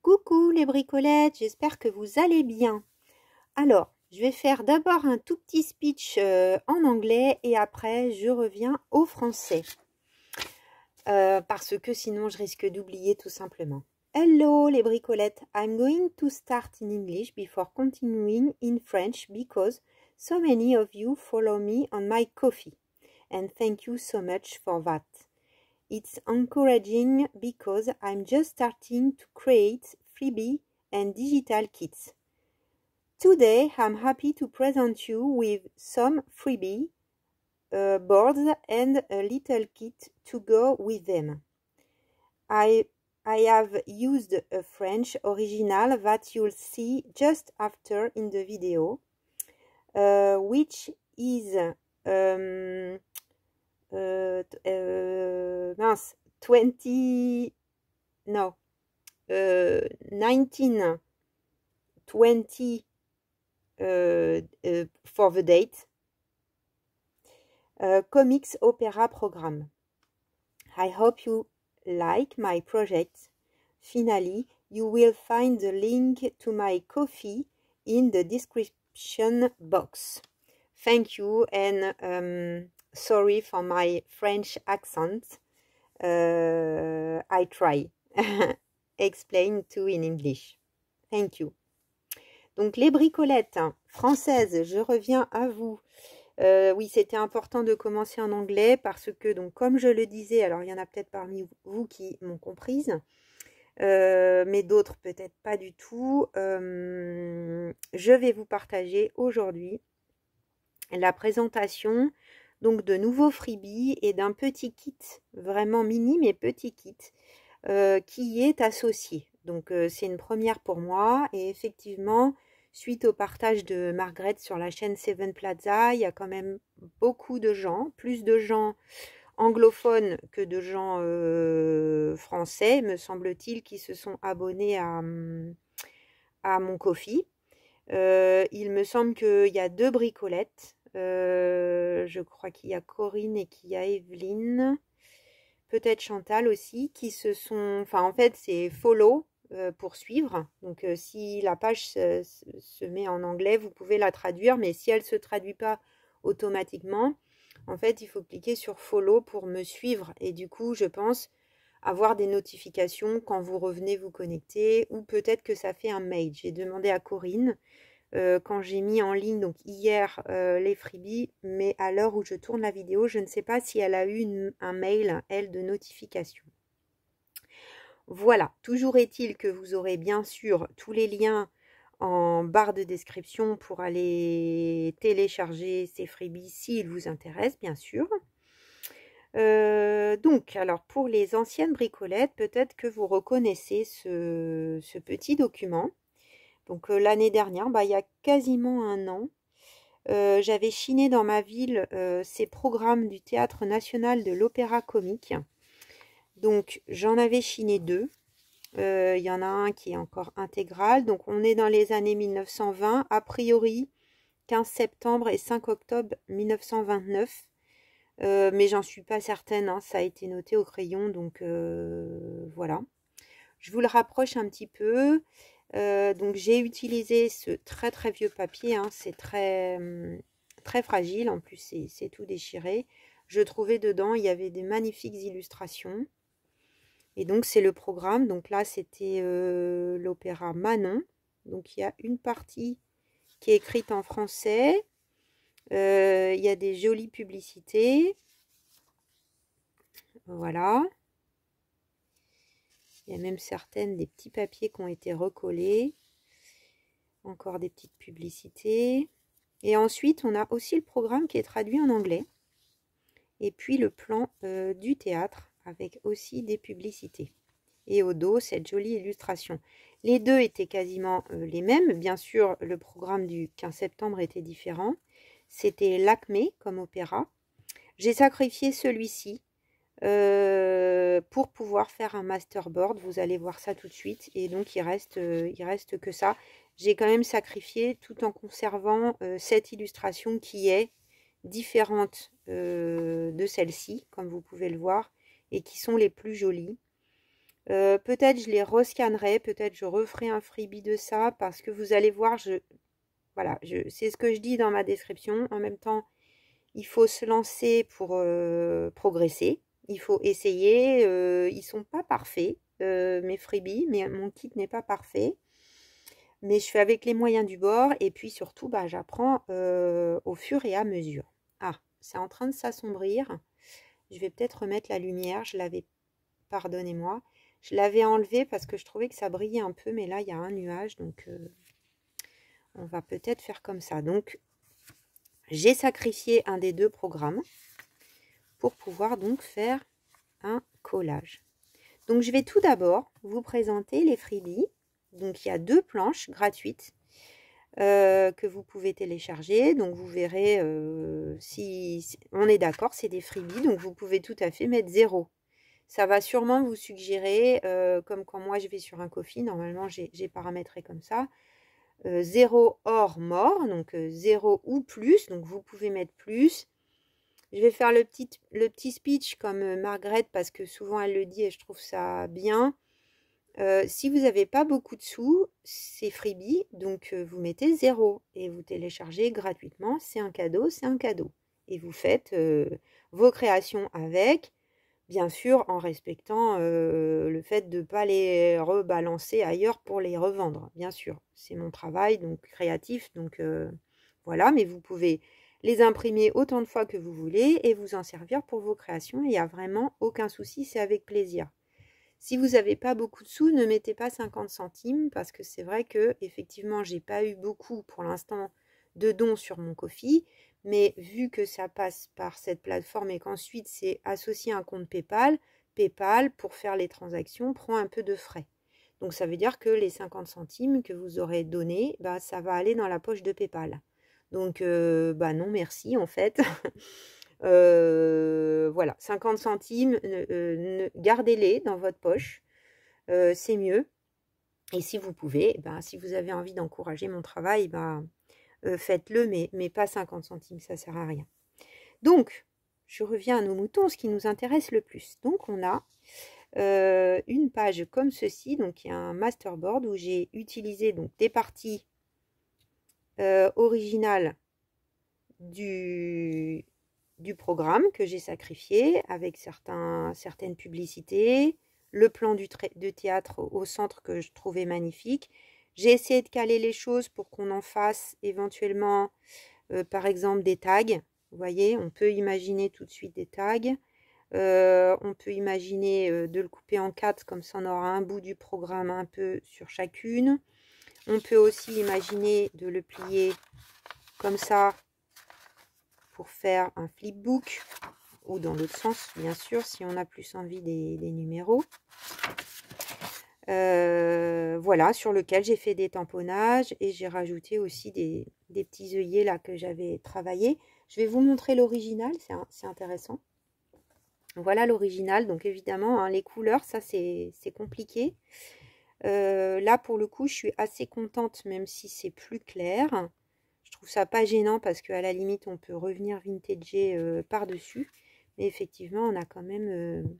Coucou les bricolettes, j'espère que vous allez bien. Alors, je vais faire d'abord un tout petit speech en anglais et après je reviens au français. Parce que sinon je risque d'oublier tout simplement. Hello les bricolettes, I'm going to start in English before continuing in French because so many of you follow me on my Ko-fi. And thank you so much for that. It's encouraging because I'm just starting to create freebie and digital kits. Today I'm happy to present you with some freebie boards and a little kit to go with them. I have used a French original that you'll see just after in the video, which is 1920 for the date, comics opera program. I hope you like my project. Finally, you will find the link to my Ko-fi in the description box. Thank you and sorry for my French accent. I try. Explain to in English. Thank you. Donc les bricolettes françaises, je reviens à vous. Oui, c'était important de commencer en anglais parce que, donc, comme je le disais, alors il y en a peut-être parmi vous qui m'ont comprise, mais d'autres peut-être pas du tout. Je vais vous partager aujourd'hui la présentation donc de nouveaux freebies et d'un petit kit, vraiment mini mais petit kit, qui est associé. Donc c'est une première pour moi et effectivement, suite au partage de Margrethe sur la chaîne Seven Plaza, il y a quand même beaucoup de gens, plus de gens anglophones que de gens français, me semble-t-il, qui se sont abonnés à mon Ko-fi. Il me semble qu'il y a 2 bricolettes. Je crois qu'il y a Corinne et qu'il y a Evelyne, peut-être Chantal aussi, qui se sont... Enfin, en fait, c'est follow pour suivre. Donc, si la page se met en anglais, vous pouvez la traduire. Mais si elle ne se traduit pas automatiquement, en fait, il faut cliquer sur follow pour me suivre. Et du coup, je pense avoir des notifications quand vous revenez vous connecter. Ou peut-être que ça fait un mail. J'ai demandé à Corinne quand j'ai mis en ligne donc hier les freebies, mais à l'heure où je tourne la vidéo, je ne sais pas si elle a eu un mail, elle, de notification. Voilà, toujours est-il que vous aurez bien sûr tous les liens en barre de description pour aller télécharger ces freebies s'ils vous intéressent, bien sûr. Donc, alors pour les anciennes bricolettes, peut-être que vous reconnaissez ce petit document. Donc l'année dernière, il y a quasiment un an, j'avais chiné dans ma ville ces programmes du Théâtre National de l'Opéra Comique. Donc j'en avais chiné 2. Il y en a un qui est encore intégral. Donc on est dans les années 1920, a priori 15 septembre et 5 octobre 1929. Mais j'en suis pas certaine, hein, ça a été noté au crayon, donc voilà. Je vous le rapproche un petit peu. Donc j'ai utilisé ce très très vieux papier, hein, c'est très fragile, en plus c'est tout déchiré. Je trouvais dedans, il y avait des magnifiques illustrations. Et donc c'est le programme, donc là c'était l'opéra Manon. Donc il y a une partie qui est écrite en français. Il y a des jolies publicités. Voilà. Il y a même certaines, des petits papiers qui ont été recollés. Encore des petites publicités. Et ensuite, on a aussi le programme qui est traduit en anglais. Et puis le plan du théâtre avec aussi des publicités. Et au dos, cette jolie illustration. Les deux étaient quasiment les mêmes. Bien sûr, le programme du 15 septembre était différent. C'était l'Acmé comme opéra. J'ai sacrifié celui-ci pour pouvoir faire un masterboard. Vous allez voir ça tout de suite. Et donc, il reste que ça. J'ai quand même sacrifié tout en conservant cette illustration qui est différente de celle-ci, comme vous pouvez le voir, et qui sont les plus jolies. Peut-être je les rescannerai, peut-être je referai un freebie de ça, parce que vous allez voir, voilà, c'est ce que je dis dans ma description. En même temps, il faut se lancer pour progresser. Il faut essayer. Ils sont pas parfaits, mes freebies, mais mon kit n'est pas parfait. Mais je fais avec les moyens du bord. Et puis surtout, bah, j'apprends au fur et à mesure. Ah, c'est en train de s'assombrir. Je vais peut-être remettre la lumière. Je l'avais, pardonnez-moi. Je l'avais enlevé parce que je trouvais que ça brillait un peu. Mais là, il y a un nuage. Donc, on va peut-être faire comme ça. Donc, j'ai sacrifié un des deux programmes pour pouvoir donc faire un collage. Donc je vais tout d'abord vous présenter les freebies. Donc il y a 2 planches gratuites que vous pouvez télécharger. Donc vous verrez si on est d'accord, c'est des freebies. Donc vous pouvez tout à fait mettre 0. Ça va sûrement vous suggérer, comme quand moi je vais sur un Ko-fi, normalement j'ai paramétré comme ça, 0 hors mort, donc 0 ou plus. Donc vous pouvez mettre plus. Je vais faire le petit speech comme Margaret parce que souvent elle le dit et je trouve ça bien. Si vous n'avez pas beaucoup de sous, c'est freebie, donc vous mettez 0 et vous téléchargez gratuitement. C'est un cadeau, c'est un cadeau. Et vous faites vos créations avec, bien sûr en respectant le fait de ne pas les rebalancer ailleurs pour les revendre. Bien sûr, c'est mon travail donc créatif, donc voilà, mais vous pouvez les imprimer autant de fois que vous voulez et vous en servir pour vos créations. Il n'y a vraiment aucun souci, c'est avec plaisir. Si vous n'avez pas beaucoup de sous, ne mettez pas 50 centimes parce que c'est vrai que effectivement, j'ai pas eu beaucoup pour l'instant de dons sur mon Ko-fi, mais vu que ça passe par cette plateforme et qu'ensuite c'est associé à un compte PayPal, PayPal pour faire les transactions prend un peu de frais. Donc ça veut dire que les 50 centimes que vous aurez donnés, bah, ça va aller dans la poche de PayPal. Donc bah non merci en fait. Voilà, 50 centimes, gardez-les dans votre poche, c'est mieux. Et si vous pouvez, ben, si vous avez envie d'encourager mon travail, ben, faites-le, mais pas 50 centimes, ça sert à rien. Donc, je reviens à nos moutons, ce qui nous intéresse le plus. Donc, on a une page comme ceci, donc il y a un masterboard où j'ai utilisé donc, des parties originales du programme que j'ai sacrifié avec certaines publicités, le plan de théâtre au centre que je trouvais magnifique. J'ai essayé de caler les choses pour qu'on en fasse éventuellement, par exemple, des tags. Vous voyez, on peut imaginer tout de suite des tags. On peut imaginer de le couper en 4, comme ça on aura un bout du programme un peu sur chacune. On peut aussi imaginer de le plier comme ça pour faire un flipbook ou dans l'autre sens, bien sûr, si on a plus envie des numéros. Voilà, sur lequel j'ai fait des tamponnages et j'ai rajouté aussi des petits œillets là que j'avais travaillé. Je vais vous montrer l'original, c'est intéressant. Voilà l'original, donc évidemment, hein, les couleurs, ça c'est compliqué. Là, pour le coup, je suis assez contente, même si c'est plus clair. Je trouve ça pas gênant parce qu'à la limite, on peut revenir vintager par-dessus. Mais effectivement, on a quand même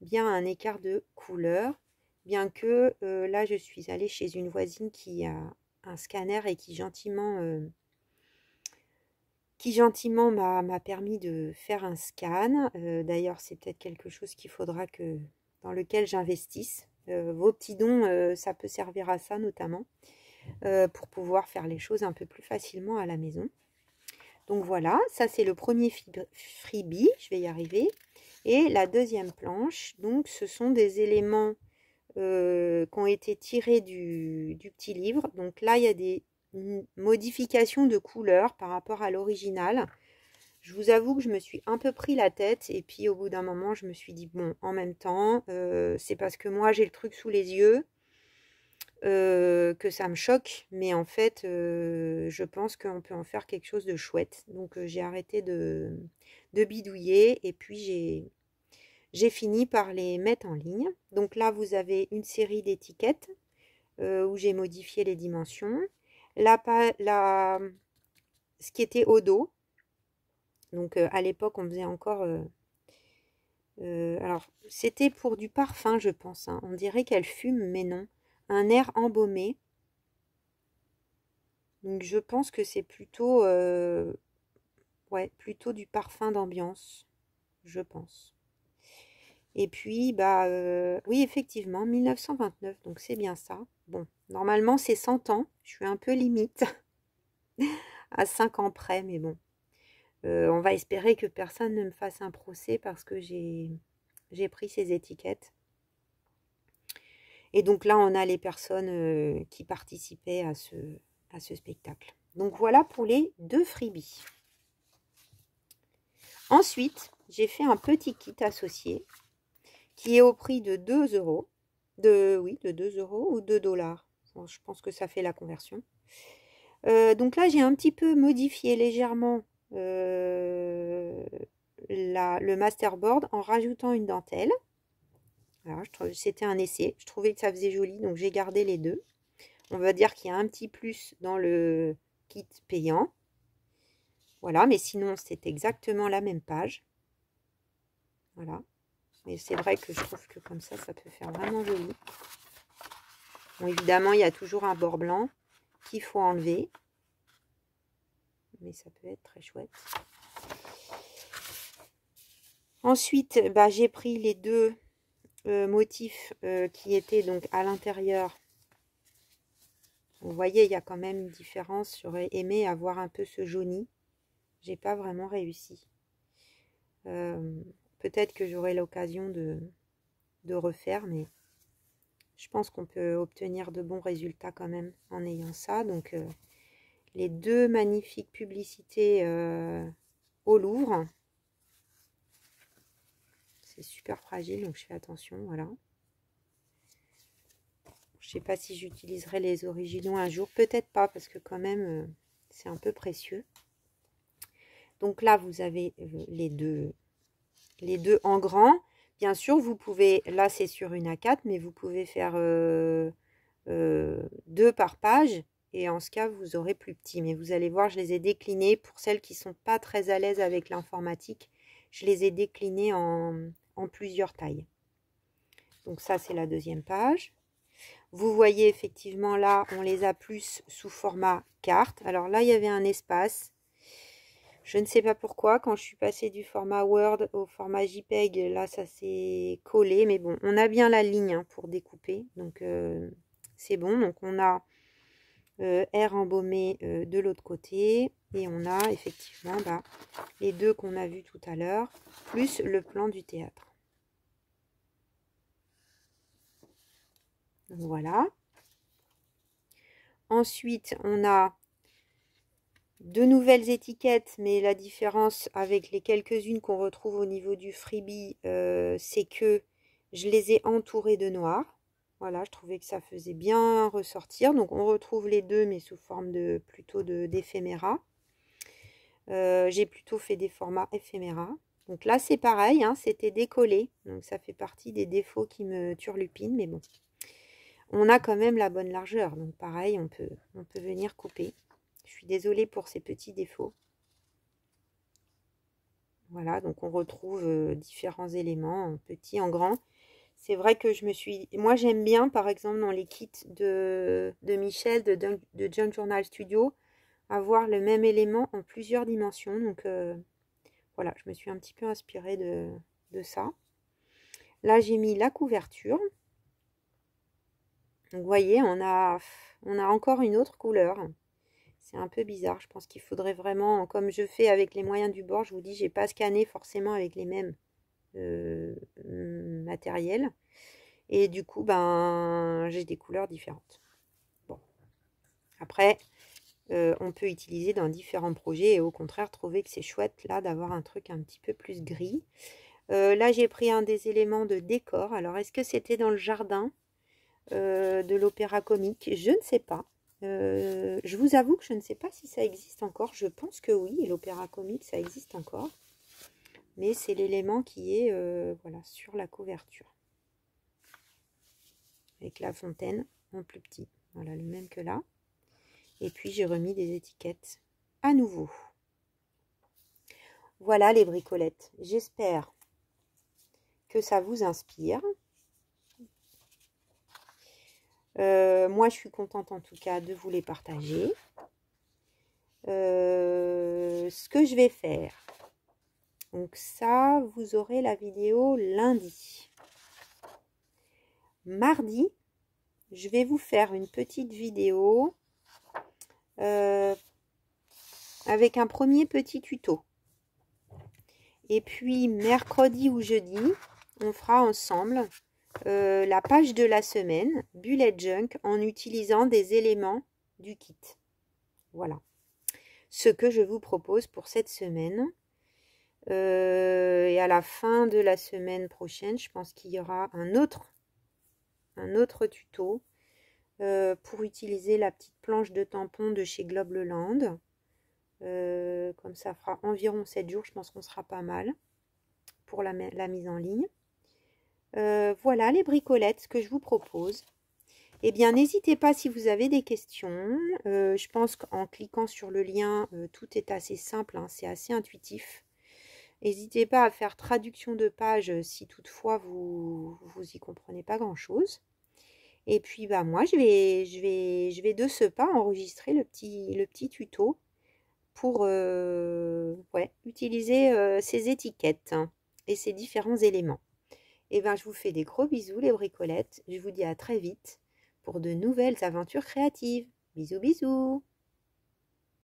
bien un écart de couleur. Bien que là, je suis allée chez une voisine qui a un scanner et qui gentiment m'a permis de faire un scan. D'ailleurs, c'est peut-être quelque chose qu'il faudra dans lequel j'investisse. Vos petits dons, ça peut servir à ça notamment, pour pouvoir faire les choses un peu plus facilement à la maison. Donc voilà, ça c'est le premier freebie, je vais y arriver. Et la deuxième planche, donc ce sont des éléments qui ont été tirés du petit livre. Donc là, il y a des modifications de couleurs par rapport à l'original. Je vous avoue que je me suis un peu pris la tête et puis au bout d'un moment, je me suis dit, bon, en même temps, c'est parce que moi j'ai le truc sous les yeux que ça me choque, mais en fait, je pense qu'on peut en faire quelque chose de chouette. Donc j'ai arrêté de bidouiller et puis j'ai fini par les mettre en ligne. Donc là, vous avez une série d'étiquettes où j'ai modifié les dimensions. Ce qui était au dos. Donc à l'époque, on faisait encore Alors, c'était pour du parfum, je pense. Hein. On dirait qu'elle fume, mais non. Un air embaumé. Donc, je pense que c'est plutôt, ouais, plutôt du parfum d'ambiance, je pense. Et puis, bah, oui, effectivement, 1929, donc c'est bien ça. Bon, normalement, c'est 100 ans. Je suis un peu limite à 5 ans près, mais bon. On va espérer que personne ne me fasse un procès parce que j'ai pris ces étiquettes. Et donc là, on a les personnes qui participaient à ce spectacle. Donc voilà pour les 2 freebies. Ensuite, j'ai fait un petit kit associé qui est au prix de 2 €. Oui, de 2 € ou 2 $. Bon, je pense que ça fait la conversion. Donc là, j'ai un petit peu modifié légèrement le masterboard en rajoutant une dentelle. C'était un essai. Je trouvais que ça faisait joli, donc j'ai gardé les deux. On va dire qu'il y a un petit plus dans le kit payant. Voilà, mais sinon, c'est exactement la même page. Voilà. Mais c'est vrai que je trouve que comme ça peut faire vraiment joli. Bon, évidemment, il y a toujours un bord blanc qu'il faut enlever. Mais ça peut être très chouette. Ensuite, bah, j'ai pris les deux motifs qui étaient donc à l'intérieur. Vous voyez, il y a quand même une différence. J'aurais aimé avoir un peu ce jauni. J'ai pas vraiment réussi. Peut-être que j'aurai l'occasion de refaire, mais je pense qu'on peut obtenir de bons résultats quand même en ayant ça. Donc, les deux magnifiques publicités au Louvre. C'est super fragile, donc je fais attention, voilà. Je sais pas si j'utiliserai les originaux un jour, peut-être pas, parce que quand même, c'est un peu précieux. Donc là, vous avez les deux en grand. Bien sûr, vous pouvez, là c'est sur une A4, mais vous pouvez faire 2 par page. Et en ce cas, vous aurez plus petit. Mais vous allez voir, je les ai déclinés. Pour celles qui ne sont pas très à l'aise avec l'informatique, je les ai déclinés en plusieurs tailles. Donc ça, c'est la deuxième page. Vous voyez effectivement là, on les a plus sous format carte. Alors là, il y avait un espace. Je ne sais pas pourquoi, quand je suis passée du format Word au format JPEG, là, ça s'est collé. Mais bon, on a bien la ligne hein, pour découper. Donc, c'est bon. Donc, on a R embaumé de l'autre côté. Et on a effectivement bah, les deux qu'on a vus tout à l'heure, plus le plan du théâtre. Donc, voilà. Ensuite, on a de nouvelles étiquettes, mais la différence avec les quelques-unes qu'on retrouve au niveau du freebie, c'est que je les ai entourées de noir. Voilà, je trouvais que ça faisait bien ressortir. Donc on retrouve les deux, mais sous forme de plutôt d'éphéméra. J'ai plutôt fait des formats éphéméra. Donc là, c'est pareil, hein, c'était décollé. Donc ça fait partie des défauts qui me turlupinent, mais bon. On a quand même la bonne largeur. Donc pareil, on peut venir couper. Je suis désolée pour ces petits défauts. Voilà, donc on retrouve différents éléments, en petit, en grand. C'est vrai que moi j'aime bien, par exemple, dans les kits de Michel, de Junk Journal Studio, avoir le même élément en plusieurs dimensions. Donc voilà, je me suis un petit peu inspirée de ça. Là, j'ai mis la couverture. Donc, vous voyez, on a encore une autre couleur. C'est un peu bizarre. Je pense qu'il faudrait vraiment, comme je fais avec les moyens du bord, je vous dis, j'ai pas scanné forcément avec les mêmes matériels. Et du coup, ben, j'ai des couleurs différentes. Bon. Après, on peut utiliser dans différents projets et au contraire, trouver que c'est chouette là d'avoir un truc un petit peu plus gris. Là, j'ai pris un des éléments de décor. Alors, est-ce que c'était dans le jardin de l'Opéra Comique? Je ne sais pas. Je vous avoue que je ne sais pas si ça existe encore. Je pense que oui, l'Opéra Comique, ça existe encore. Mais c'est l'élément qui est voilà, sur la couverture. Avec la fontaine en plus petit. Voilà, le même que là. Et puis, j'ai remis des étiquettes à nouveau. Voilà les bricolettes. J'espère que ça vous inspire. Moi, je suis contente en tout cas de vous les partager. Ce que je vais faire, donc ça, vous aurez la vidéo lundi. Mardi, je vais vous faire une petite vidéo avec un premier petit tuto. Et puis mercredi ou jeudi, on fera ensemble la page de la semaine, Bullet Junk, en utilisant des éléments du kit. Voilà ce que je vous propose pour cette semaine. Et à la fin de la semaine prochaine, je pense qu'il y aura un autre tuto pour utiliser la petite planche de tampon de chez Globleland. Comme ça fera environ 7 jours, je pense qu'on sera pas mal pour la mise en ligne. Voilà les bricolettes que je vous propose. Eh bien, n'hésitez pas si vous avez des questions. Je pense qu'en cliquant sur le lien, tout est assez simple, hein, c'est assez intuitif. N'hésitez pas à faire traduction de page si toutefois vous y comprenez pas grand-chose. Et puis bah moi je vais de ce pas enregistrer le petit tuto pour utiliser ces étiquettes et ces différents éléments. Et ben je vous fais des gros bisous les bricolettes. Je vous dis à très vite pour de nouvelles aventures créatives. Bisous bisous.